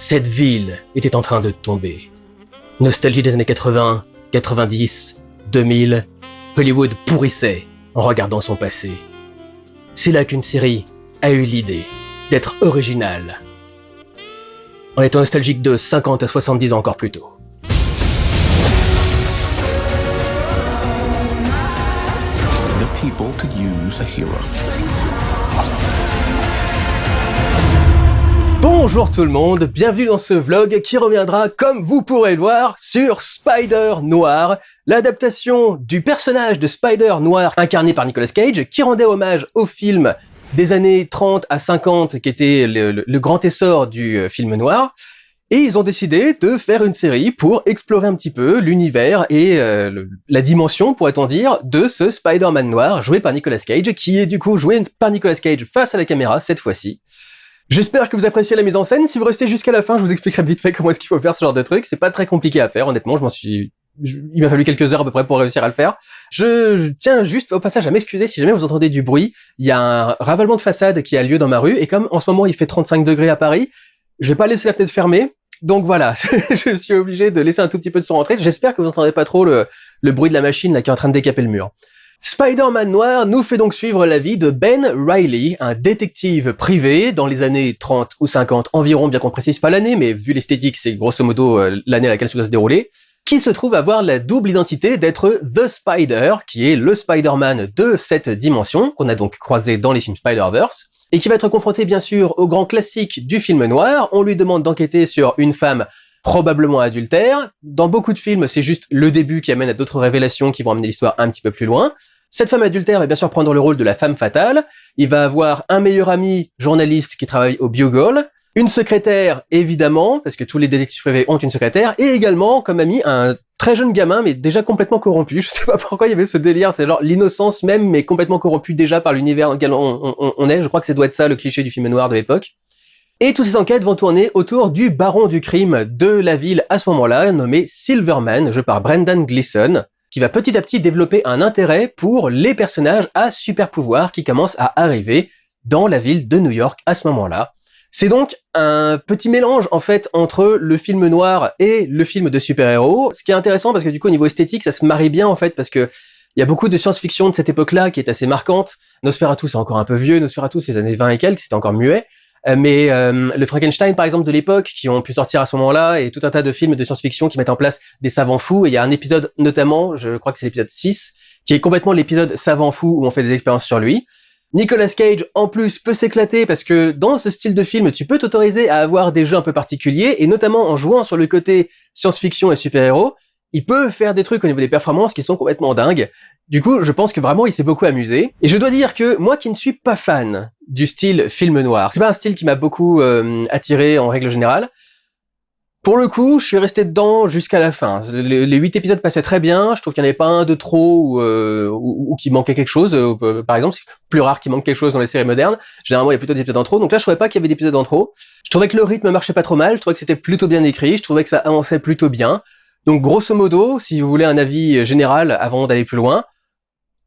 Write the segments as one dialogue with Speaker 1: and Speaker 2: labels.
Speaker 1: Cette ville était en train de tomber. Nostalgie des années 80, 90, 2000, Hollywood pourrissait en regardant son passé. C'est là qu'une série a eu l'idée d'être originale, en étant nostalgique de 50 à 70 ans encore plus tôt.
Speaker 2: The people could use a hero.
Speaker 1: Bonjour tout le monde, bienvenue dans ce vlog qui reviendra, comme vous pourrez le voir, sur Spider-Noir, l'adaptation du personnage de Spider-Noir incarné par Nicolas Cage, qui rendait hommage au film des années 30 à 50, qui était le grand essor du film noir. Et ils ont décidé de faire une série pour explorer un petit peu l'univers et la dimension, pourrait-on dire, de ce Spider-Man noir, joué par Nicolas Cage, qui est du coup joué par Nicolas Cage face à la caméra, cette fois-ci. J'espère que vous appréciez la mise en scène. Si vous restez jusqu'à la fin, je vous expliquerai vite fait comment est-ce qu'il faut faire ce genre de truc. C'est pas très compliqué à faire, honnêtement. Il m'a fallu quelques heures à peu près pour réussir à le faire. Je tiens juste au passage à m'excuser si jamais vous entendez du bruit. Il y a un ravalement de façade qui a lieu dans ma rue, et comme en ce moment il fait 35 degrés à Paris, je vais pas laisser la fenêtre fermée. Donc voilà, je suis obligé de laisser un tout petit peu de son rentrer. J'espère que vous n'entendez pas trop le bruit de la machine là qui est en train de décaper le mur. Spider-Man Noir nous fait donc suivre la vie de Ben Reilly, un détective privé dans les années 30 ou 50 environ, bien qu'on précise pas l'année, mais vu l'esthétique, c'est grosso modo l'année à laquelle ça doit se dérouler, qui se trouve avoir la double identité d'être The Spider, qui est le Spider-Man de cette dimension, qu'on a donc croisé dans les films Spider-Verse, et qui va être confronté bien sûr au grand classique du film noir. On lui demande d'enquêter sur une femme probablement adultère. Dans beaucoup de films, c'est juste le début qui amène à d'autres révélations qui vont amener l'histoire un petit peu plus loin. Cette femme adultère va bien sûr prendre le rôle de la femme fatale. Il va avoir un meilleur ami journaliste qui travaille au Bugle, une secrétaire évidemment, parce que tous les détectives privés ont une secrétaire, et également comme ami un très jeune gamin mais déjà complètement corrompu. Je sais pas pourquoi il y avait ce délire, c'est genre l'innocence même mais complètement corrompu déjà par l'univers dans lequel on est. Je crois que ça doit être ça le cliché du film noir de l'époque. Et toutes ces enquêtes vont tourner autour du baron du crime de la ville à ce moment-là, nommé Silverman, joué par Brendan Gleeson, qui va petit à petit développer un intérêt pour les personnages à super pouvoir qui commencent à arriver dans la ville de New York à ce moment-là. C'est donc un petit mélange en fait entre le film noir et le film de super-héros, ce qui est intéressant parce que du coup au niveau esthétique ça se marie bien en fait, parce que il y a beaucoup de science-fiction de cette époque-là qui est assez marquante. Nosferatu c'est encore un peu vieux, Nosferatu c'est les années 20 et quelques, c'était encore muet. Mais le Frankenstein par exemple de l'époque qui ont pu sortir à ce moment-là, et tout un tas de films de science-fiction qui mettent en place des savants fous, et il y a un épisode notamment, je crois que c'est l'épisode 6, qui est complètement l'épisode savant fou où on fait des expériences sur lui. Nicolas Cage en plus peut s'éclater parce que dans ce style de film tu peux t'autoriser à avoir des jeux un peu particuliers, et notamment en jouant sur le côté science-fiction et super-héros, il peut faire des trucs au niveau des performances qui sont complètement dingues. Du coup, je pense que vraiment il s'est beaucoup amusé. Et je dois dire que moi qui ne suis pas fan du style film noir, c'est pas un style qui m'a beaucoup attiré en règle générale. Pour le coup, je suis resté dedans jusqu'à la fin. Les 8 épisodes passaient très bien, je trouve qu'il n'y en avait pas un de trop ou qu'il manquait quelque chose. Par exemple, c'est plus rare qu'il manque quelque chose dans les séries modernes. Généralement, il y a plutôt des épisodes en trop. Donc là, je trouvais pas qu'il y avait d'épisodes en trop. Je trouvais que le rythme marchait pas trop mal, je trouvais que c'était plutôt bien écrit, je trouvais que ça avançait plutôt bien. Donc grosso modo, si vous voulez un avis général avant d'aller plus loin,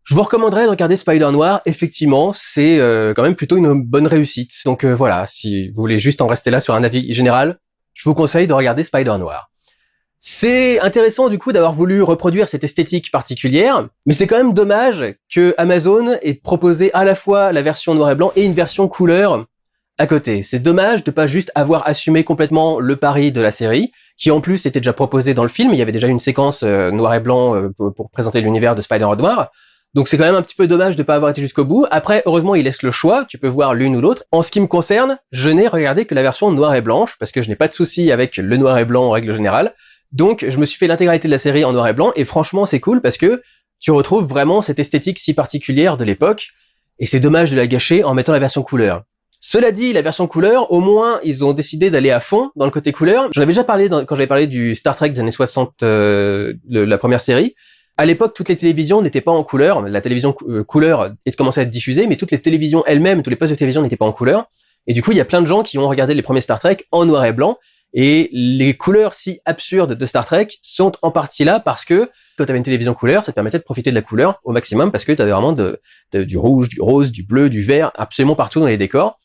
Speaker 1: je vous recommanderais de regarder Spider-Noir. Effectivement, c'est quand même plutôt une bonne réussite. Donc voilà, si vous voulez juste en rester là sur un avis général, je vous conseille de regarder Spider-Noir. C'est intéressant du coup d'avoir voulu reproduire cette esthétique particulière, mais c'est quand même dommage que Amazon ait proposé à la fois la version noir et blanc et une version couleur à côté. C'est dommage de pas juste avoir assumé complètement le pari de la série, qui en plus était déjà proposé dans le film. Il y avait déjà une séquence noir et blanc pour présenter l'univers de Spider-Man Noir. Donc c'est quand même un petit peu dommage de pas avoir été jusqu'au bout. Après, heureusement, il laisse le choix, tu peux voir l'une ou l'autre. En ce qui me concerne, je n'ai regardé que la version noir et blanche, parce que je n'ai pas de souci avec le noir et blanc en règle générale. Donc je me suis fait l'intégralité de la série en noir et blanc, et franchement c'est cool parce que tu retrouves vraiment cette esthétique si particulière de l'époque, et c'est dommage de la gâcher en mettant la version couleur. Cela dit, la version couleur, au moins, ils ont décidé d'aller à fond dans le côté couleur. J'en avais déjà parlé quand j'avais parlé du Star Trek des années 60, la première série. À l'époque, toutes les télévisions n'étaient pas en couleur. La télévision couleur commençait à être diffusée, mais toutes les télévisions elles-mêmes, tous les postes de télévision n'étaient pas en couleur. Et du coup, il y a plein de gens qui ont regardé les premiers Star Trek en noir et blanc. Et les couleurs si absurdes de Star Trek sont en partie là parce que quand tu avais une télévision couleur, ça te permettait de profiter de la couleur au maximum, parce que tu avais vraiment du rouge, du rose, du bleu, du vert, absolument partout dans les décors.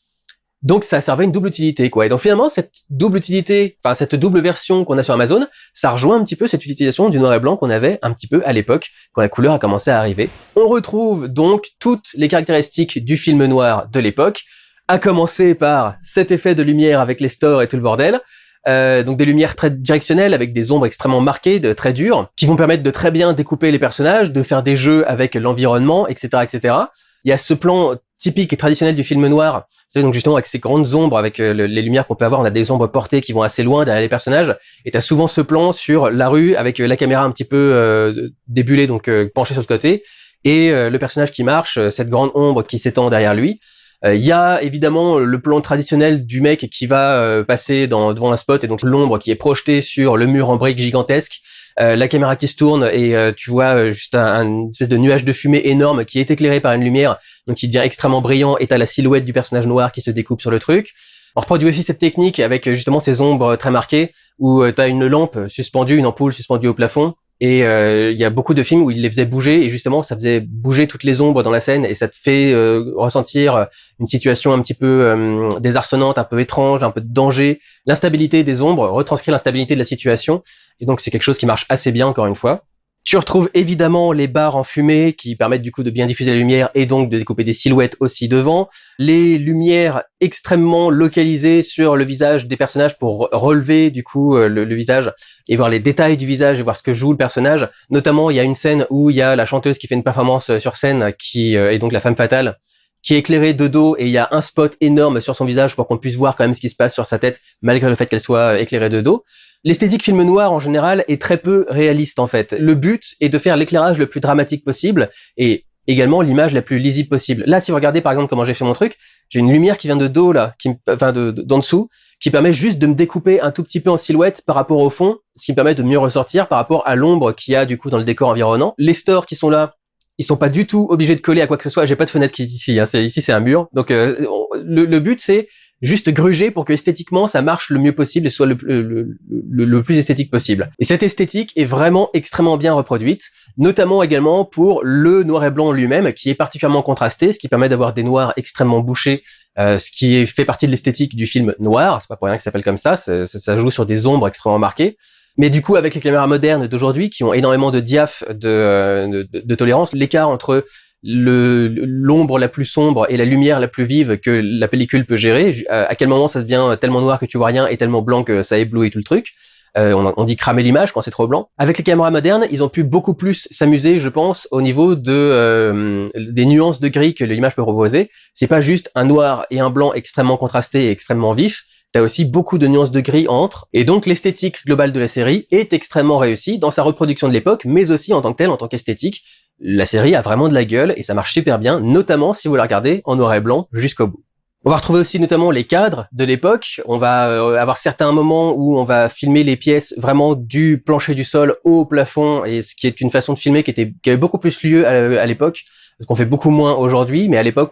Speaker 1: Donc ça servait une double utilité, quoi. Et donc finalement, cette double utilité, enfin cette double version qu'on a sur Amazon, ça rejoint un petit peu cette utilisation du noir et blanc qu'on avait un petit peu à l'époque, quand la couleur a commencé à arriver. On retrouve donc toutes les caractéristiques du film noir de l'époque, à commencer par cet effet de lumière avec les stores et tout le bordel. Donc des lumières très directionnelles avec des ombres extrêmement marquées, très dures, qui vont permettre de très bien découper les personnages, de faire des jeux avec l'environnement, etc., etc. Il y a ce plan typique et traditionnel du film noir, c'est donc justement avec ces grandes ombres, avec les lumières qu'on peut avoir, on a des ombres portées qui vont assez loin derrière les personnages, et t'as souvent ce plan sur la rue avec la caméra un petit peu débulée, donc penchée sur le côté, et le personnage qui marche, cette grande ombre qui s'étend derrière lui. Il y a évidemment le plan traditionnel du mec qui va passer devant un spot, et donc l'ombre qui est projetée sur le mur en briques gigantesque, la caméra qui se tourne et tu vois juste une espèce de nuage de fumée énorme qui est éclairé par une lumière, donc qui devient extrêmement brillant, et t'as la silhouette du personnage noir qui se découpe sur le truc. On reproduit aussi cette technique avec justement ces ombres très marquées, où t'as une lampe suspendue, une ampoule suspendue au plafond, et il y a beaucoup de films où il les faisait bouger, et justement ça faisait bouger toutes les ombres dans la scène, et ça te fait ressentir une situation un petit peu désarçonnante, un peu étrange, un peu de danger. L'instabilité des ombres retranscrit l'instabilité de la situation, et donc c'est quelque chose qui marche assez bien, encore une fois. Tu retrouves évidemment les barres en fumée qui permettent du coup de bien diffuser la lumière et donc de découper des silhouettes aussi devant. Les lumières extrêmement localisées sur le visage des personnages pour relever du coup le visage et voir les détails du visage et voir ce que joue le personnage. Notamment, il y a une scène où il y a la chanteuse qui fait une performance sur scène qui est donc la femme fatale, qui est éclairée de dos, et il y a un spot énorme sur son visage pour qu'on puisse voir quand même ce qui se passe sur sa tête malgré le fait qu'elle soit éclairée de dos. L'esthétique film noir en général est très peu réaliste en fait. Le but est de faire l'éclairage le plus dramatique possible et également l'image la plus lisible possible. Là, si vous regardez par exemple comment j'ai fait mon truc, j'ai une lumière qui vient de dos là, d'en dessous, qui permet juste de me découper un tout petit peu en silhouette par rapport au fond, ce qui me permet de mieux ressortir par rapport à l'ombre qu'il y a du coup dans le décor environnant. Les stores qui sont là, ils sont pas du tout obligés de coller à quoi que ce soit. J'ai pas de fenêtre qui est ici, hein. Ici c'est un mur. Donc le but c'est juste gruger pour que esthétiquement ça marche le mieux possible et soit le plus esthétique possible. Et cette esthétique est vraiment extrêmement bien reproduite, notamment également pour le noir et blanc lui-même, qui est particulièrement contrasté, ce qui permet d'avoir des noirs extrêmement bouchés, ce qui fait partie de l'esthétique du film noir. C'est pas pour rien que ça s'appelle comme ça, ça joue sur des ombres extrêmement marquées. Mais du coup, avec les caméras modernes d'aujourd'hui, qui ont énormément de diaph, de tolérance, l'écart entre l'ombre la plus sombre et la lumière la plus vive que la pellicule peut gérer, à quel moment ça devient tellement noir que tu vois rien et tellement blanc que ça éblouit tout le truc. On dit cramer l'image quand c'est trop blanc. Avec les caméras modernes, ils ont pu beaucoup plus s'amuser, je pense, au niveau des nuances de gris que l'image peut proposer. C'est pas juste un noir et un blanc extrêmement contrasté et extrêmement vif. T'as aussi beaucoup de nuances de gris entre, et donc l'esthétique globale de la série est extrêmement réussie dans sa reproduction de l'époque, mais aussi en tant que telle, en tant qu'esthétique. La série a vraiment de la gueule et ça marche super bien, notamment si vous la regardez en noir et blanc jusqu'au bout. On va retrouver aussi notamment les cadres de l'époque. On va avoir certains moments où on va filmer les pièces vraiment du plancher du sol au plafond, et ce qui est une façon de filmer qui avait beaucoup plus lieu à l'époque, ce qu'on fait beaucoup moins aujourd'hui, mais à l'époque,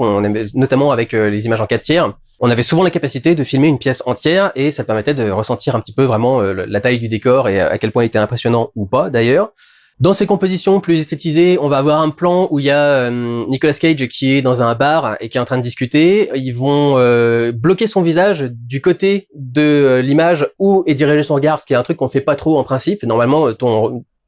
Speaker 1: notamment avec les images en 4/3, on avait souvent la capacité de filmer une pièce entière, et ça permettait de ressentir un petit peu vraiment la taille du décor et à quel point il était impressionnant ou pas d'ailleurs. Dans ces compositions plus esthétisées, on va avoir un plan où il y a Nicolas Cage qui est dans un bar et qui est en train de discuter. Ils vont bloquer son visage du côté de l'image où est dirigé son regard, ce qui est un truc qu'on fait pas trop en principe. Normalement,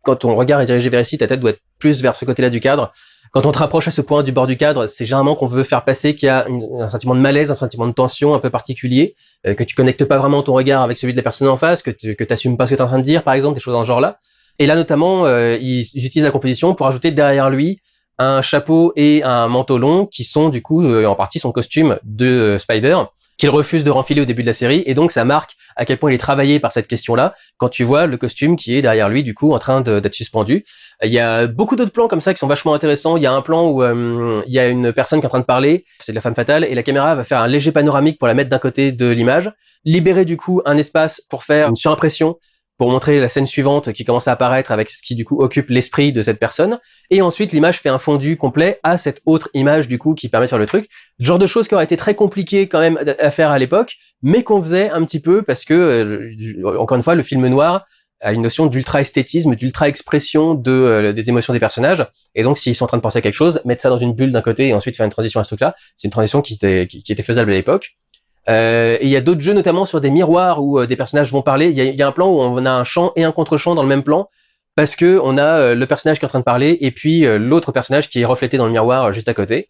Speaker 1: quand ton regard est dirigé vers ici, ta tête doit être plus vers ce côté-là du cadre. Quand on te rapproche à ce point du bord du cadre, c'est généralement qu'on veut faire passer qu'il y a un sentiment de malaise, un sentiment de tension un peu particulier, que tu connectes pas vraiment ton regard avec celui de la personne en face, que t'assumes pas ce que t'es en train de dire, par exemple, des choses dans ce genre-là. Et là, notamment, ils utilisent la composition pour ajouter derrière lui un chapeau et un manteau long qui sont, du coup, en partie son costume de Spider, qu'il refuse de renfiler au début de la série. Et donc, ça marque à quel point il est travaillé par cette question-là quand tu vois le costume qui est derrière lui, du coup, en train d'être suspendu. Il y a beaucoup d'autres plans comme ça qui sont vachement intéressants. Il y a un plan où il y a une personne qui est en train de parler, c'est de la femme fatale, et la caméra va faire un léger panoramique pour la mettre d'un côté de l'image, libérer, du coup, un espace pour faire une surimpression, pour montrer la scène suivante qui commence à apparaître avec ce qui du coup occupe l'esprit de cette personne, et ensuite l'image fait un fondu complet à cette autre image du coup qui permet de faire le truc. Ce genre de choses qui auraient été très compliquées quand même à faire à l'époque, mais qu'on faisait un petit peu parce que, encore une fois, le film noir a une notion d'ultra-esthétisme, d'ultra-expression des émotions des personnages, et donc s'ils sont en train de penser à quelque chose, mettre ça dans une bulle d'un côté et ensuite faire une transition à ce truc-là, c'est une transition qui était faisable à l'époque. Et il y a d'autres jeux, notamment sur des miroirs où des personnages vont parler. Il y a un plan où on a un chant et un contre-chant dans le même plan, parce que on a le personnage qui est en train de parler et puis l'autre personnage qui est reflété dans le miroir juste à côté.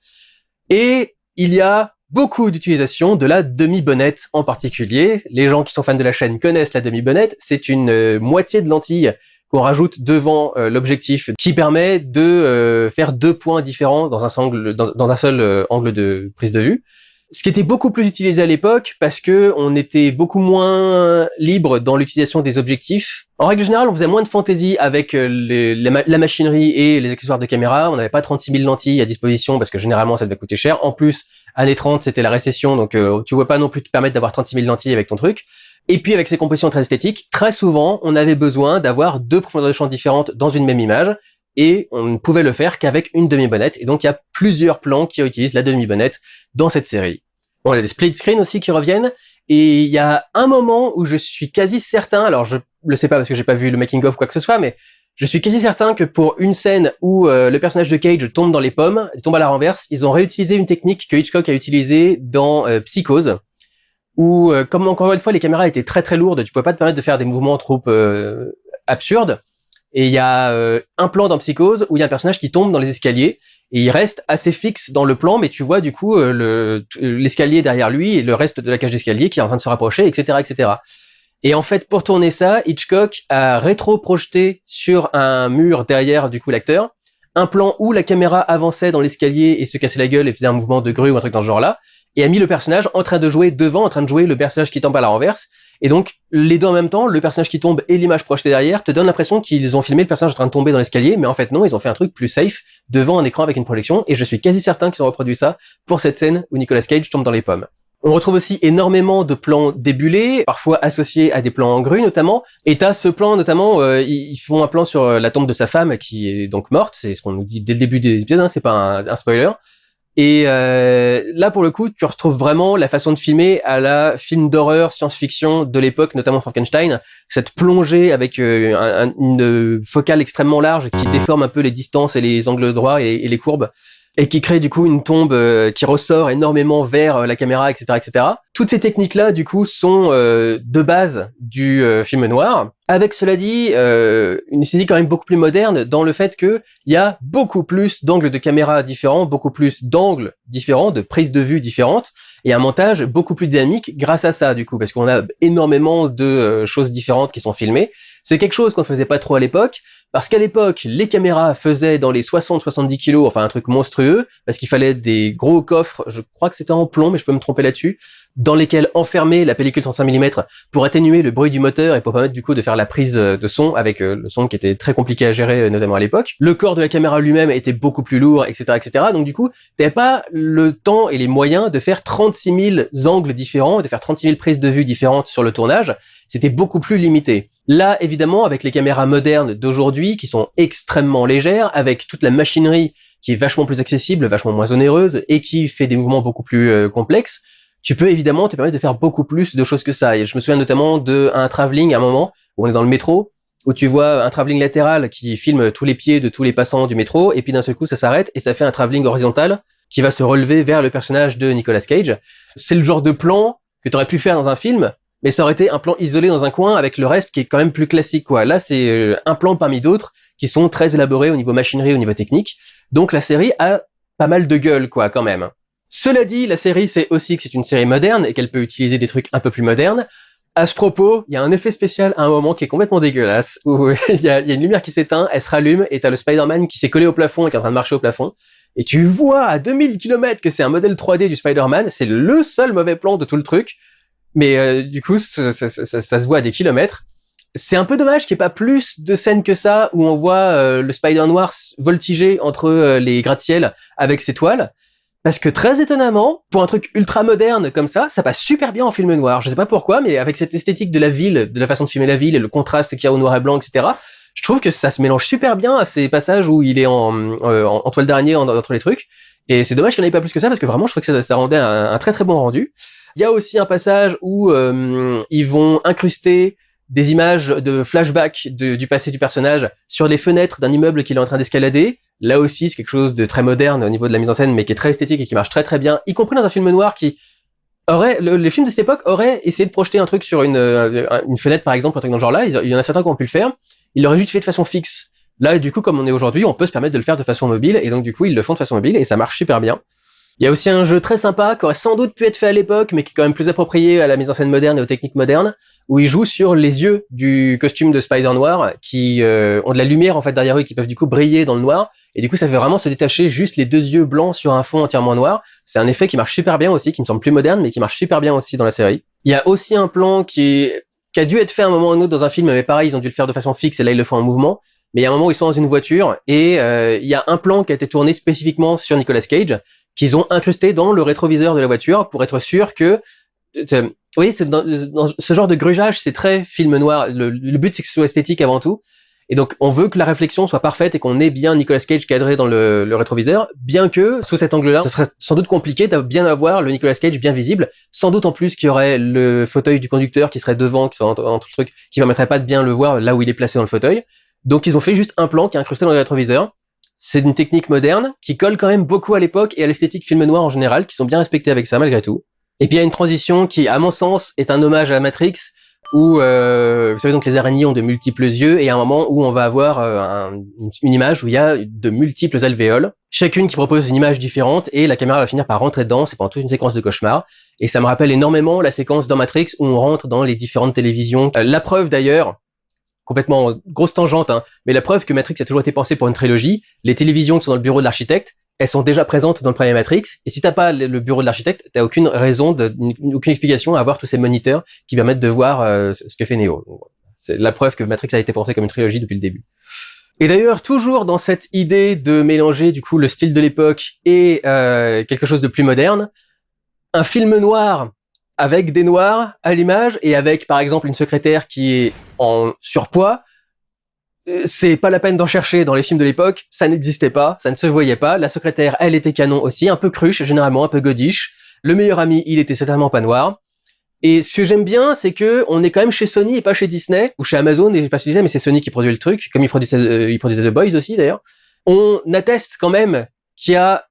Speaker 1: Et il y a beaucoup d'utilisation de la demi-bonnette en particulier. Les gens qui sont fans de la chaîne connaissent la demi-bonnette. C'est une moitié de lentille qu'on rajoute devant l'objectif, qui permet de faire 2 points différents dans un seul angle de prise de vue. Ce qui était beaucoup plus utilisé à l'époque parce que on était beaucoup moins libre dans l'utilisation des objectifs. En règle générale, on faisait moins de fantaisie avec la machinerie et les accessoires de caméra. On n'avait pas 36 000 lentilles à disposition parce que généralement ça devait coûter cher. En plus, années 30, c'était la récession, donc tu pouvais pas non plus te permettre d'avoir 36 000 lentilles avec ton truc. Et puis avec ces compositions très esthétiques, très souvent, on avait besoin d'avoir 2 profondeurs de champ différentes dans une même image. Et on ne pouvait le faire qu'avec une demi-bonnette. Et donc, il y a plusieurs plans qui utilisent la demi-bonnette dans cette série. Bon, il y a des split screen aussi qui reviennent. Et il y a un moment où je suis quasi certain, alors je le sais pas parce que j'ai pas vu le making of ou quoi que ce soit, mais je suis quasi certain que pour une scène où le personnage de Cage tombe dans les pommes, il tombe à la renverse, ils ont réutilisé une technique que Hitchcock a utilisée dans Psychose, où, comme encore une fois, les caméras étaient très très lourdes, tu pouvais pas te permettre de faire des mouvements trop absurdes. Et il y a un plan dans Psychose où il y a un personnage qui tombe dans les escaliers et il reste assez fixe dans le plan, mais tu vois du coup l'escalier derrière lui et le reste de la cage d'escalier qui est en train de se rapprocher, etc., etc. Et en fait, pour tourner ça, Hitchcock a rétro-projeté sur un mur derrière du coup l'acteur un plan où la caméra avançait dans l'escalier et se cassait la gueule et faisait un mouvement de grue ou un truc dans ce genre-là, et a mis le personnage en train de jouer devant, en train de jouer le personnage qui tombe à la renverse. Et donc, les deux en même temps, le personnage qui tombe et l'image projetée derrière, te donnent l'impression qu'ils ont filmé le personnage en train de tomber dans l'escalier, mais en fait non, ils ont fait un truc plus safe devant un écran avec une projection, et je suis quasi certain qu'ils ont reproduit ça pour cette scène où Nicolas Cage tombe dans les pommes. On retrouve aussi énormément de plans débulés, parfois associés à des plans en grue notamment, et t'as ce plan notamment, ils font un plan sur la tombe de sa femme qui est donc morte, c'est ce qu'on nous dit dès le début des épisodes, hein, c'est pas un spoiler. Et là, pour le coup, tu retrouves vraiment la façon de filmer à la film d'horreur, science-fiction de l'époque, notamment Frankenstein. Cette plongée avec une focale extrêmement large qui déforme un peu les distances et les angles droits et les courbes, et qui crée du coup une tombe qui ressort énormément vers la caméra, etc., etc. Toutes ces techniques-là, du coup, sont de base du film noir. Avec cela dit, une esthétique quand même beaucoup plus moderne dans le fait que il y a beaucoup plus d'angles de caméra différents, beaucoup plus d'angles différents, de prises de vue différentes, et un montage beaucoup plus dynamique grâce à ça, du coup, parce qu'on a énormément de choses différentes qui sont filmées. C'est quelque chose qu'on ne faisait pas trop à l'époque, parce qu'à l'époque, les caméras faisaient dans les 60-70 kilos, enfin un truc monstrueux, parce qu'il fallait des gros coffres, je crois que c'était en plomb, mais je peux me tromper là-dessus, dans lesquels enfermer la pellicule 35 mm pour atténuer le bruit du moteur et pour permettre du coup de faire la prise de son avec le son qui était très compliqué à gérer, notamment à l'époque. Le corps de la caméra lui-même était beaucoup plus lourd, etc., etc. Donc du coup, t'avais pas le temps et les moyens de faire 36 000 angles différents, de faire 36 000 prises de vue différentes sur le tournage. C'était beaucoup plus limité. Là, évidemment, avec les caméras modernes d'aujourd'hui, qui sont extrêmement légères, avec toute la machinerie qui est vachement plus accessible, vachement moins onéreuse, et qui fait des mouvements beaucoup plus complexes, tu peux évidemment te permettre de faire beaucoup plus de choses que ça. Et je me souviens notamment d'un travelling à un moment, où on est dans le métro, où tu vois un travelling latéral qui filme tous les pieds de tous les passants du métro, et puis d'un seul coup, ça s'arrête, et ça fait un travelling horizontal qui va se relever vers le personnage de Nicolas Cage. C'est le genre de plan que tu aurais pu faire dans un film, mais ça aurait été un plan isolé dans un coin avec le reste qui est quand même plus classique, quoi. Là, c'est un plan parmi d'autres qui sont très élaborés au niveau machinerie, au niveau technique. Donc la série a pas mal de gueule, quoi, quand même. Cela dit, la série sait aussi que c'est une série moderne et qu'elle peut utiliser des trucs un peu plus modernes. À ce propos, il y a un effet spécial à un moment qui est complètement dégueulasse, où il y a une lumière qui s'éteint, elle se rallume, et t'as le Spider-Man qui s'est collé au plafond et qui est en train de marcher au plafond. Et tu vois à 2000 km que c'est un modèle 3D du Spider-Man, c'est le seul mauvais plan de tout le truc. Mais du coup, ça se voit à des kilomètres. C'est un peu dommage qu'il n'y ait pas plus de scènes que ça où on voit le Spider noir voltiger entre les gratte-ciel avec ses toiles. Parce que très étonnamment, pour un truc ultra moderne comme ça passe super bien en film noir. Je sais pas pourquoi, mais avec cette esthétique de la ville, de la façon de filmer la ville et le contraste qu'il y a au noir et blanc, etc., je trouve que ça se mélange super bien à ces passages où il est en toile d'araignée entre les trucs. Et c'est dommage qu'il n'y en ait pas plus que ça, parce que vraiment, je trouve que ça rendait un très très bon rendu. Il y a aussi un passage où ils vont incruster des images de flashback du passé du personnage sur les fenêtres d'un immeuble qu'il est en train d'escalader. Là aussi, c'est quelque chose de très moderne au niveau de la mise en scène, mais qui est très esthétique et qui marche très très bien, y compris dans un film noir qui, les films de cette époque auraient essayé de projeter un truc sur une fenêtre, par exemple, un truc dans ce genre-là. Il y en a certains qui ont pu le faire. Ils l'auraient juste fait de façon fixe. Là, du coup, comme on est aujourd'hui, on peut se permettre de le faire de façon mobile, et donc du coup, ils le font de façon mobile, et ça marche super bien. Il y a aussi un jeu très sympa, qui aurait sans doute pu être fait à l'époque, mais qui est quand même plus approprié à la mise en scène moderne et aux techniques modernes, où il joue sur les yeux du costume de Spider Noir, qui ont de la lumière en fait derrière eux, qui peuvent du coup briller dans le noir, et du coup, ça fait vraiment se détacher juste les deux yeux blancs sur un fond entièrement noir. C'est un effet qui marche super bien aussi, qui me semble plus moderne, mais qui marche super bien aussi dans la série. Il y a aussi un plan qui a dû être fait à un moment ou un autre dans un film, mais pareil, ils ont dû le faire de façon fixe, et là, ils le font en mouvement. Mais il y a un moment où ils sont dans une voiture et il y a un plan qui a été tourné spécifiquement sur Nicolas Cage qu'ils ont incrusté dans le rétroviseur de la voiture pour être sûr que oui, c'est dans ce genre de grugeage, c'est très film noir. Le but c'est que ce soit esthétique avant tout. Et donc on veut que la réflexion soit parfaite et qu'on ait bien Nicolas Cage cadré dans le rétroviseur, bien que sous cet angle-là, ce serait sans doute compliqué de bien avoir le Nicolas Cage bien visible, sans doute en plus qu'il y aurait le fauteuil du conducteur qui serait devant, qui serait entre le truc, qui permettrait pas de bien le voir là où il est placé dans le fauteuil. Donc ils ont fait juste un plan qui est incrusté dans le rétroviseur. C'est une technique moderne qui colle quand même beaucoup à l'époque et à l'esthétique film noir en général, qui sont bien respectés avec ça malgré tout. Et puis il y a une transition qui, à mon sens, est un hommage à Matrix, où vous savez donc les araignées ont de multiples yeux, et à un moment où on va avoir une image où il y a de multiples alvéoles, chacune qui propose une image différente, et la caméra va finir par rentrer dedans. C'est pendant toute une séquence de cauchemar. Et ça me rappelle énormément la séquence dans Matrix où on rentre dans les différentes télévisions. La preuve d'ailleurs, complètement grosse tangente, hein, mais la preuve que Matrix a toujours été pensé pour une trilogie, les télévisions qui sont dans le bureau de l'architecte, elles sont déjà présentes dans le premier Matrix, et si t'as pas le bureau de l'architecte, t'as aucune raison, aucune explication à avoir tous ces moniteurs qui permettent de voir ce que fait Neo. C'est la preuve que Matrix a été pensé comme une trilogie depuis le début. Et d'ailleurs, toujours dans cette idée de mélanger du coup le style de l'époque et quelque chose de plus moderne, un film noir avec des noirs à l'image et avec par exemple une secrétaire qui est en surpoids, c'est pas la peine d'en chercher dans les films de l'époque, ça n'existait pas, ça ne se voyait pas. La secrétaire, elle était canon aussi, un peu cruche, généralement un peu godiche. Le meilleur ami, il était certainement pas noir. Et ce que j'aime bien, c'est que on est quand même chez Sony et pas chez Disney, ou chez Amazon, et je sais pas si Disney, mais c'est Sony qui produit le truc, comme il produisait The Boys aussi d'ailleurs. On atteste quand même qu'il y a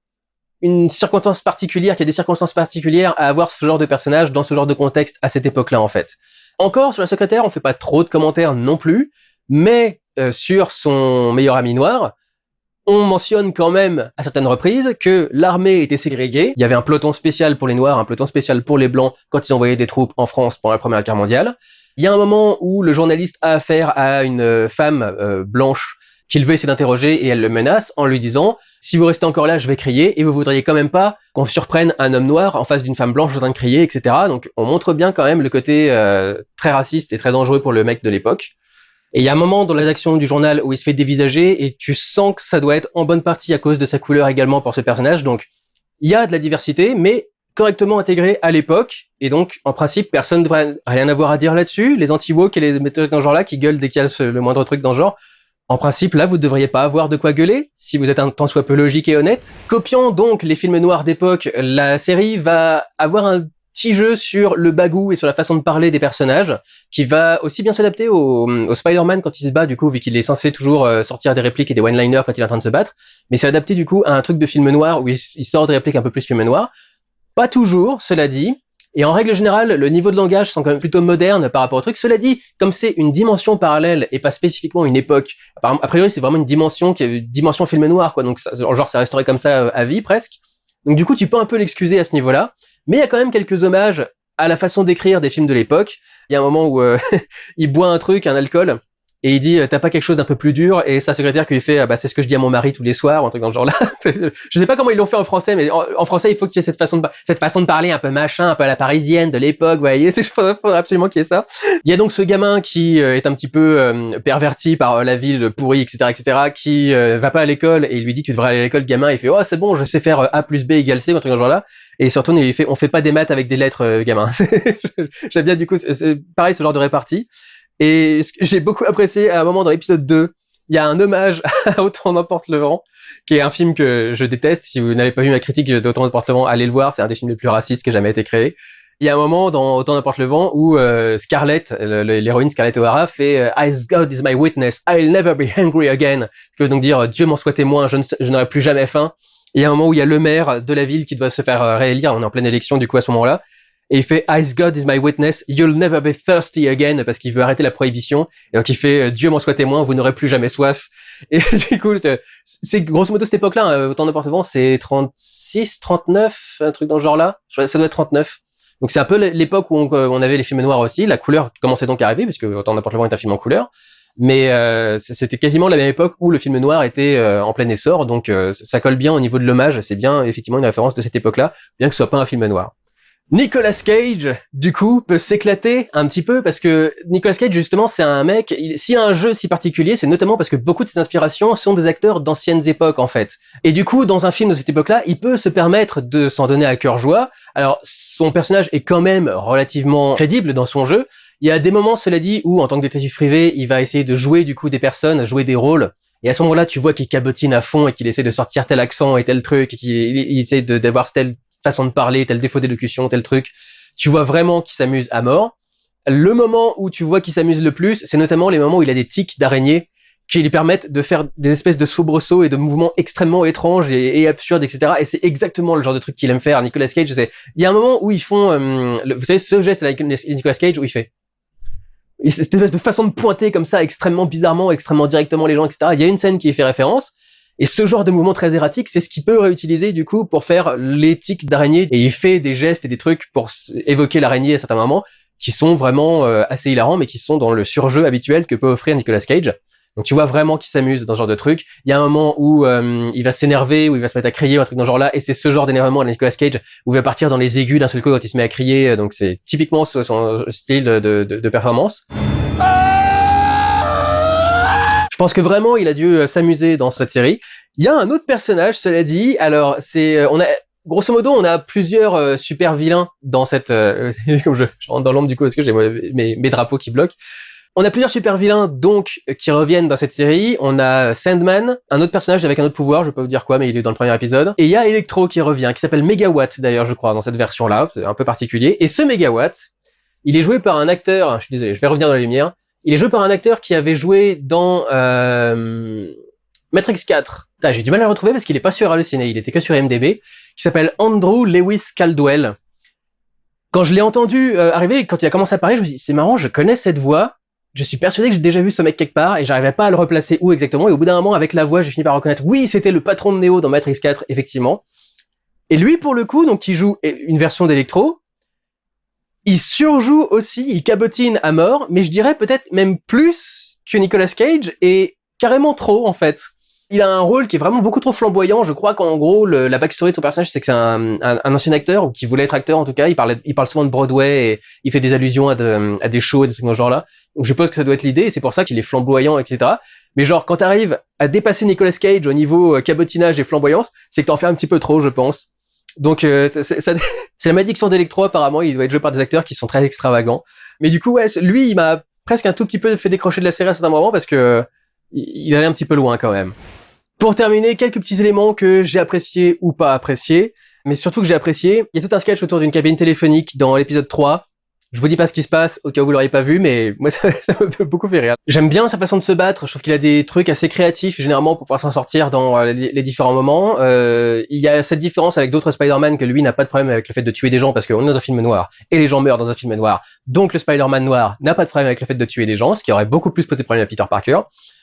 Speaker 1: une circonstance particulière, qu'il y a des circonstances particulières à avoir ce genre de personnage dans ce genre de contexte à cette époque-là en fait. Encore sur la secrétaire, on fait pas trop de commentaires non plus, mais sur son meilleur ami noir, on mentionne quand même à certaines reprises que l'armée était ségrégée. Il y avait un peloton spécial pour les noirs, un peloton spécial pour les blancs quand ils envoyaient des troupes en France pendant la Première Guerre mondiale. Il y a un moment où le journaliste a affaire à une femme blanche qu'il veut essayer d'interroger et elle le menace en lui disant « Si vous restez encore là, je vais crier et vous voudriez quand même pas qu'on surprenne un homme noir en face d'une femme blanche en train de crier, etc. » Donc on montre bien quand même le côté très raciste et très dangereux pour le mec de l'époque. Et il y a un moment dans la rédaction du journal où il se fait dévisager et tu sens que ça doit être en bonne partie à cause de sa couleur également pour ce personnage. Donc il y a de la diversité, mais correctement intégrée à l'époque. Et donc en principe, personne ne devrait rien avoir à dire là-dessus. Les anti-woke et les metteurs dans ce genre-là qui gueulent dès qu'il y a le moindre truc dans ce genre, en principe, là, vous ne devriez pas avoir de quoi gueuler, si vous êtes un tant soit peu logique et honnête. Copiant donc les films noirs d'époque, la série va avoir un petit jeu sur le bagou et sur la façon de parler des personnages, qui va aussi bien s'adapter au Spider-Man quand il se bat, du coup, vu qu'il est censé toujours sortir des répliques et des one-liners quand il est en train de se battre, mais c'est adapté du coup à un truc de film noir où il sort des répliques un peu plus film noir. Pas toujours, cela dit. Et en règle générale, le niveau de langage sont quand même plutôt modernes par rapport au truc. Cela dit, comme c'est une dimension parallèle et pas spécifiquement une époque, a priori c'est vraiment une dimension qui est une dimension film noir, quoi. Donc ça, genre ça resterait comme ça à vie presque. Donc du coup, tu peux un peu l'excuser à ce niveau-là. Mais il y a quand même quelques hommages à la façon d'écrire des films de l'époque. Il y a un moment où il boit un truc, un alcool, et il dit t'as pas quelque chose d'un peu plus dur, et sa secrétaire qui lui fait c'est ce que je dis à mon mari tous les soirs, un truc dans ce genre-là. Je sais pas comment ils l'ont fait en français, mais en français il faut qu'il y ait cette façon de parler un peu machin, un peu à la parisienne de l'époque, vous voyez, faudrait absolument qu'il y ait ça. Il y a donc ce gamin qui est un petit peu perverti par la ville pourrie, etc., qui va pas à l'école, et il lui dit tu devrais aller à l'école, gamin, il fait oh c'est bon, je sais faire A plus B égale C, un truc dans ce genre-là. Et surtout il fait on fait pas des maths avec des lettres, gamin. J'aime bien du coup c'est pareil ce genre de répartie. Et ce que j'ai beaucoup apprécié à un moment dans l'épisode 2, il y a un hommage à Autant n'emporte le vent, qui est un film que je déteste. Si vous n'avez pas vu ma critique d'Autant n'emporte le vent, allez le voir, c'est un des films les plus racistes qui ait jamais été créé. Il y a un moment dans Autant n'emporte le vent où Scarlett, l'héroïne Scarlett O'Hara, fait As God is my witness, I'll never be hungry again. Ce qui veut donc dire Dieu m'en soit témoin, je n'aurai plus jamais faim. Et il y a un moment où il y a le maire de la ville qui doit se faire réélire, on est en pleine élection du coup à ce moment-là. Et il fait Ice God is my witness, you'll never be thirsty again, parce qu'il veut arrêter la prohibition. Et donc il fait Dieu m'en soit témoin, vous n'aurez plus jamais soif. Et du coup, c'est grosso modo cette époque-là, hein, Autant de Porte-Vent, c'est 36, 39, un truc dans ce genre-là. Ça doit être 39. Donc c'est un peu l'époque où on avait les films noirs aussi. La couleur commençait donc à arriver, puisque Autant de Porte-Vent est un film en couleur. Mais c'était quasiment la même époque où le film noir était en plein essor. Donc ça colle bien au niveau de l'hommage. C'est bien effectivement une référence de cette époque-là, bien que ce soit pas un film noir. Nicolas Cage, du coup, peut s'éclater un petit peu parce que Nicolas Cage, justement, c'est un mec, s'il a un jeu si particulier, c'est notamment parce que beaucoup de ses inspirations sont des acteurs d'anciennes époques, en fait. Et du coup, dans un film de cette époque-là, il peut se permettre de s'en donner à cœur joie. Alors, son personnage est quand même relativement crédible dans son jeu. Il y a des moments, cela dit, où, en tant que détective privé, il va essayer de jouer, du coup, des personnes, jouer des rôles. Et à ce moment-là, tu vois qu'il cabotine à fond et qu'il essaie de sortir tel accent et tel truc et qu'il essaie d'avoir telle façon de parler, tel défaut d'élocution, tel truc. Tu vois vraiment qu'il s'amuse à mort. Le moment où tu vois qu'il s'amuse le plus, c'est notamment les moments où il a des tics d'araignée qui lui permettent de faire des espèces de soubresauts et de mouvements extrêmement étranges et absurdes, etc. Et c'est exactement le genre de truc qu'il aime faire. Nicolas Cage, il y a un moment où ils font, vous savez, ce geste avec Nicolas Cage où il fait cette espèce de façon de pointer comme ça, extrêmement bizarrement, extrêmement directement les gens, etc. Il y a une scène qui y fait référence. Et ce genre de mouvement très erratique, c'est ce qu'il peut réutiliser du coup pour faire les tics d'araignée. Et il fait des gestes et des trucs pour évoquer l'araignée à certains moments qui sont vraiment assez hilarants, mais qui sont dans le surjeu habituel que peut offrir Nicolas Cage. Donc tu vois vraiment qu'il s'amuse dans ce genre de truc. Il y a un moment où il va s'énerver, où il va se mettre à crier, ou un truc dans ce genre-là, et c'est ce genre d'énervement de Nicolas Cage où il va partir dans les aigus d'un seul coup quand il se met à crier. Donc c'est typiquement son style de performance. Je pense que vraiment, il a dû s'amuser dans cette série. Il y a un autre personnage, cela dit. Alors, grosso modo, on a plusieurs super vilains dans cette. Comme je rentre dans l'ombre du coup, parce que j'ai mes drapeaux qui bloquent. On a plusieurs super vilains donc qui reviennent dans cette série. On a Sandman, un autre personnage avec un autre pouvoir, je peux vous dire quoi, mais il est dans le premier épisode. Et il y a Electro qui revient, qui s'appelle Megawatt d'ailleurs, je crois, dans cette version-là, c'est un peu particulier. Et ce Megawatt, il est joué par un acteur. Je suis désolé, je vais revenir dans la lumière. Il est joué par un acteur qui avait joué dans Matrix 4. J'ai du mal à le retrouver parce qu'il est pas sur Allociné, il était que sur IMDb, qui s'appelle Andrew Lewis Caldwell. Quand je l'ai entendu arriver, quand il a commencé à parler, je me suis dit, c'est marrant, je connais cette voix, je suis persuadé que j'ai déjà vu ce mec quelque part, et j'arrivais pas à le replacer où exactement, et au bout d'un moment, avec la voix, j'ai fini par reconnaître, oui, c'était le patron de Neo dans Matrix 4, effectivement. Et lui, pour le coup, donc, qui joue une version d'Electro, il surjoue aussi, il cabotine à mort, mais je dirais peut-être même plus que Nicolas Cage, et carrément trop, en fait. Il a un rôle qui est vraiment beaucoup trop flamboyant. Je crois qu'en gros, la backstory de son personnage, c'est que c'est un ancien acteur, ou qui voulait être acteur en tout cas. Il parle souvent de Broadway, et il fait des allusions à des shows et des trucs dans ce genre-là. Donc je suppose que ça doit être l'idée, et c'est pour ça qu'il est flamboyant, etc. Mais genre, quand t'arrives à dépasser Nicolas Cage au niveau cabotinage et flamboyance, c'est que t'en fais un petit peu trop, je pense. Donc c'est la malédiction d'Electro, apparemment, il doit être joué par des acteurs qui sont très extravagants. Mais du coup, ouais, lui, il m'a presque un tout petit peu fait décrocher de la série à certains moments parce que il allait un petit peu loin quand même. Pour terminer, quelques petits éléments que j'ai appréciés ou pas appréciés, mais surtout que j'ai apprécié. Il y a tout un sketch autour d'une cabine téléphonique dans l'épisode 3. Je vous dis pas ce qui se passe, au cas où vous l'auriez pas vu, mais moi ça me beaucoup fait rire. J'aime bien sa façon de se battre, je trouve qu'il a des trucs assez créatifs généralement pour pouvoir s'en sortir dans les différents moments. Il y a cette différence avec d'autres Spider-Man que lui n'a pas de problème avec le fait de tuer des gens parce qu'on est dans un film noir et les gens meurent dans un film noir. Donc le Spider-Man noir n'a pas de problème avec le fait de tuer des gens, ce qui aurait beaucoup plus posé problème à Peter Parker.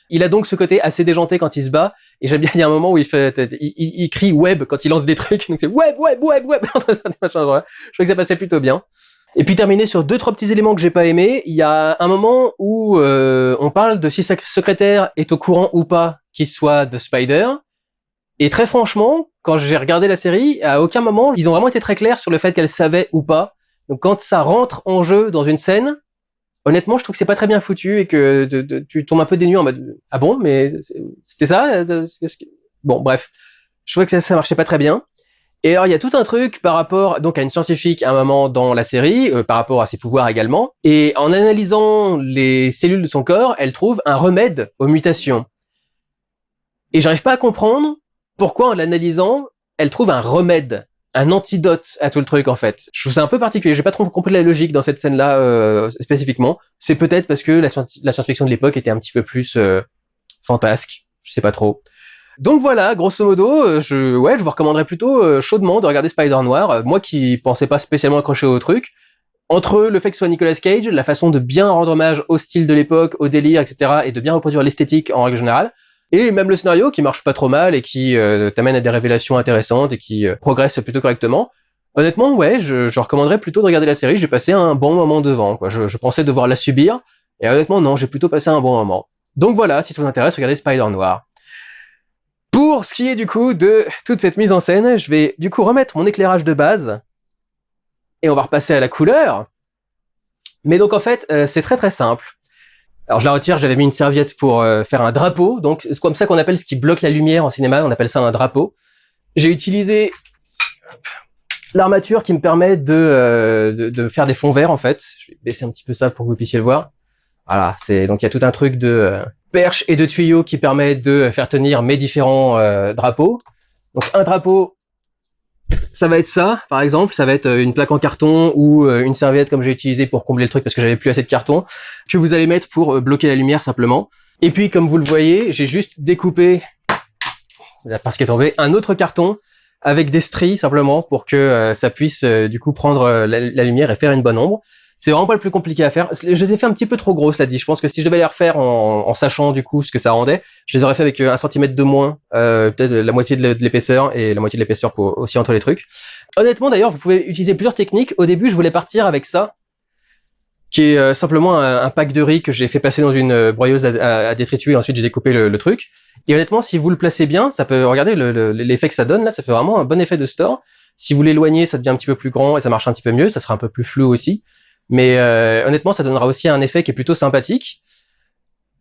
Speaker 1: Il a donc ce côté assez déjanté quand il se bat, et j'aime bien, il y a un moment où il crie web quand il lance des trucs, donc c'est web. Je crois que ça passait plutôt bien. Et puis terminer sur 2-3 petits éléments que j'ai pas aimés. Il y a un moment où on parle de si sa secrétaire est au courant ou pas qu'il soit de Spider. Et très franchement, quand j'ai regardé la série, à aucun moment ils ont vraiment été très clairs sur le fait qu'elle savait ou pas. Donc quand ça rentre en jeu dans une scène, honnêtement, je trouve que c'est pas très bien foutu et que tu tombes un peu dénu en mode ah bon, mais c'était ça. Bon, bref, je trouvais que ça marchait pas très bien. Et alors, il y a tout un truc par rapport donc à une scientifique à un moment dans la série, par rapport à ses pouvoirs également. Et en analysant les cellules de son corps, elle trouve un remède aux mutations. Et j'arrive pas à comprendre pourquoi en l'analysant, elle trouve un remède, un antidote à tout le truc en fait. Je trouve ça un peu particulier, j'ai pas trop compris la logique dans cette scène-là spécifiquement. C'est peut-être parce que la science-fiction de l'époque était un petit peu plus fantasque, je sais pas trop. Donc voilà, grosso modo, je vous recommanderais plutôt chaudement de regarder Spider Noir. Moi qui pensais pas spécialement accrocher au truc, entre le fait que ce soit Nicolas Cage, la façon de bien rendre hommage au style de l'époque, au délire, etc., et de bien reproduire l'esthétique en règle générale, et même le scénario qui marche pas trop mal et qui t'amène à des révélations intéressantes et qui progresse plutôt correctement. Honnêtement, ouais, je recommanderais plutôt de regarder la série. J'ai passé un bon moment devant, quoi. Je pensais devoir la subir, et honnêtement, non, j'ai plutôt passé un bon moment. Donc voilà, si ça vous intéresse, regardez Spider Noir. Pour ce qui est du coup de toute cette mise en scène, je vais du coup remettre mon éclairage de base, et on va repasser à la couleur. Mais donc en fait, c'est très très simple. Alors je la retire, j'avais mis une serviette pour faire un drapeau, donc c'est comme ça qu'on appelle ce qui bloque la lumière en cinéma, on appelle ça un drapeau. J'ai utilisé l'armature qui me permet de faire des fonds verts en fait. Je vais baisser un petit peu ça pour que vous puissiez le voir. Voilà, donc il y a tout un truc de perches et de tuyaux qui permet de faire tenir mes différents drapeaux. Donc un drapeau, ça va être ça, par exemple, ça va être une plaque en carton ou une serviette comme j'ai utilisé pour combler le truc parce que j'avais plus assez de carton, que vous allez mettre pour bloquer la lumière simplement. Et puis comme vous le voyez, j'ai juste découpé, parce qu'il est tombé, un autre carton avec des stries simplement pour que ça puisse du coup prendre la lumière et faire une bonne ombre. C'est vraiment pas le plus compliqué à faire. Je les ai fait un petit peu trop gros, cela dit. Je pense que si je devais les refaire en sachant du coup ce que ça rendait, je les aurais fait avec 1 centimètre de moins, peut-être la moitié de l'épaisseur et la moitié de l'épaisseur pour aussi entre les trucs. Honnêtement d'ailleurs, vous pouvez utiliser plusieurs techniques. Au début, je voulais partir avec ça, qui est simplement un pack de riz que j'ai fait passer dans une broyeuse à détritus et ensuite j'ai découpé le truc. Et honnêtement, si vous le placez bien, ça peut, regardez l'effet que ça donne là, ça fait vraiment un bon effet de store. Si vous l'éloignez, ça devient un petit peu plus grand et ça marche un petit peu mieux, ça sera un peu plus flou aussi. Mais honnêtement, ça donnera aussi un effet qui est plutôt sympathique.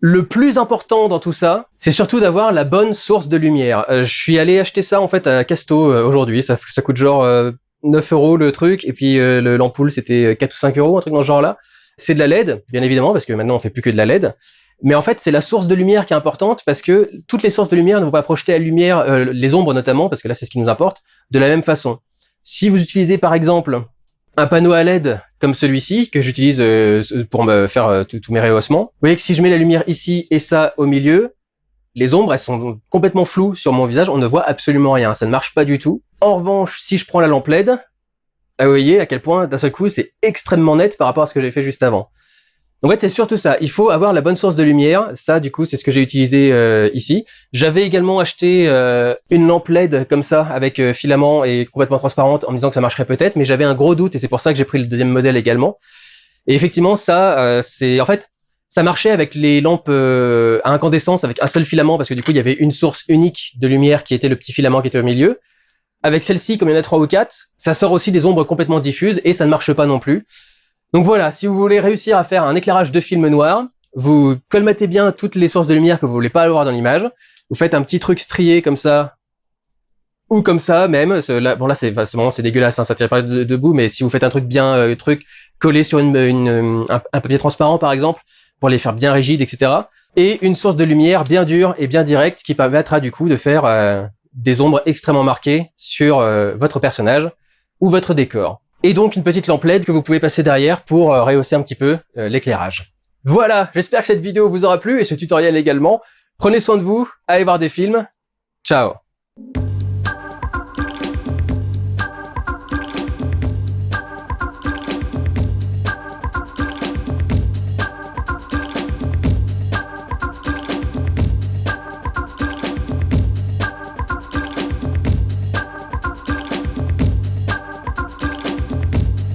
Speaker 1: Le plus important dans tout ça, c'est surtout d'avoir la bonne source de lumière. Je suis allé acheter ça en fait à Casto aujourd'hui. Ça coûte genre 9 € le truc, et puis l'ampoule c'était 4 ou 5 €, un truc dans ce genre-là. C'est de la LED, bien évidemment, parce que maintenant on fait plus que de la LED. Mais en fait, c'est la source de lumière qui est importante, parce que toutes les sources de lumière ne vont pas projeter la lumière, les ombres notamment, parce que là c'est ce qui nous importe, de la même façon. Si vous utilisez par exemple un panneau à LED comme celui-ci, que j'utilise pour me faire tous mes rehaussements. Vous voyez que si je mets la lumière ici et ça au milieu, les ombres, elles sont complètement floues sur mon visage, on ne voit absolument rien, ça ne marche pas du tout. En revanche, si je prends la lampe LED, vous voyez à quel point, d'un seul coup, c'est extrêmement net par rapport à ce que j'ai fait juste avant. En fait, c'est surtout ça. Il faut avoir la bonne source de lumière. Ça, du coup, c'est ce que j'ai utilisé ici. J'avais également acheté une lampe LED comme ça, avec filament et complètement transparente, en me disant que ça marcherait peut-être, mais j'avais un gros doute et c'est pour ça que j'ai pris le deuxième modèle également. Et effectivement, ça, en fait, ça marchait avec les lampes à incandescence, avec un seul filament, parce que du coup, il y avait une source unique de lumière qui était le petit filament qui était au milieu. Avec celle-ci, comme il y en a 3 ou 4, ça sort aussi des ombres complètement diffuses et ça ne marche pas non plus. Donc voilà, si vous voulez réussir à faire un éclairage de film noir, vous colmatez bien toutes les sources de lumière que vous voulez pas avoir dans l'image. Vous faites un petit truc strié comme ça, ou comme ça même. Là, bon là c'est dégueulasse, hein, ça tire pas debout, mais si vous faites un truc bien collé sur un papier transparent par exemple, pour les faire bien rigides, etc. Et une source de lumière bien dure et bien directe qui permettra du coup de faire des ombres extrêmement marquées sur votre personnage ou votre décor. Et donc une petite lampe LED que vous pouvez passer derrière pour rehausser un petit peu l'éclairage. Voilà, j'espère que cette vidéo vous aura plu et ce tutoriel également. Prenez soin de vous, allez voir des films. Ciao.